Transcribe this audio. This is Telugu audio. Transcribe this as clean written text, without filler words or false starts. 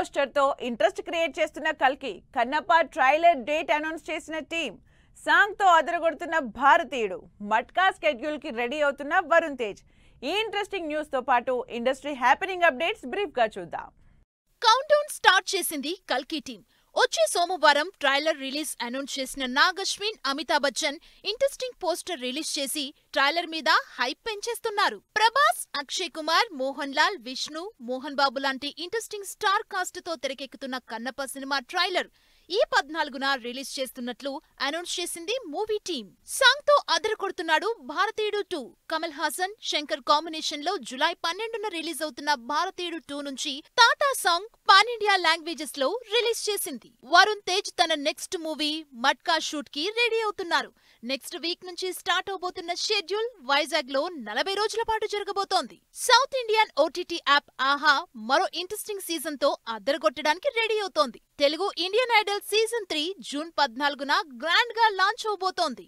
పోస్టర్ తో ఇంట్రెస్ట్ క్రియేట్ చేస్తున్న కల్కి కన్నప్ప ట్రైలర్ డేట్ అనౌన్స్ చేసిన టీం సాంగ్ తో అదరగొడుతున్న భారతీయుడు మట్కా స్కెడ్యూల్ కి రెడీ అవుతున్న వరుణ్ తేజ్ ఈ ఇంట్రెస్టింగ్ న్యూస్ తో పాటు ఇండస్ట్రీ హ్యాపెనింగ్ అప్డేట్స్ బ్రీఫ్ గా చూద్దాం. కౌంట్ డౌన్ స్టార్ట్ చేసింది కల్కి టీం. వచ్చే సోమవారం ట్రైలర్ రిలీజ్ అనౌన్స్ చేసిన Nag Ashwin, Amitabh Bachchan interesting poster release చేసి ట్రైలర్ మీద హైప్ పెంచేస్తున్నారు. ప్రభాస్, అక్షయ్ కుమార్, మోహన్ లాల్, విష్ణు, మోహన్ బాబు లాంటి ఇంట్రెస్టింగ్ స్టార్ కాస్ట్ తో తెరకెక్కుతున్న కన్నప్ప సినిమా ట్రైలర్ ఈ 14న రిలీజ్ చేస్తున్నట్లు అనౌన్స్ చేసింది మూవీ టీం. సాంగ్ తో అదరకొడుతున్నాడు భారతీయుడు 2. కమల్ హాసన్, శంకర్ కాంబినేషన్ లో జూలై 12న రిలీజ్ అవుతున్న భారతీయుడు 2 నుంచి తాతా సాంగ్ పాన్ ఇండియా లాంగ్వేజెస్ లో రిలీజ్ చేసింది. వరుణ్ తేజ్ తన నెక్స్ట్ మూవీ మట్కా షూట్ కి రెడీ అవుతున్నారు. నెక్స్ట్ వీక్ నుంచి స్టార్ట్ అవబోతున్న షెడ్యూల్ వైజాగ్ లో 40 రోజుల పాటు జరగబోతోంది. సౌత్ ఇండియన్ ఓటీటీ యాప్ ఆహా మరో ఇంట్రెస్టింగ్ సీజన్ తో అద్దరగొట్టడానికి రెడీ అవుతోంది. Telugu Indian Idol season 3 June 14న గ్రాండ్ గా లాంచ్ అవబోతోంది.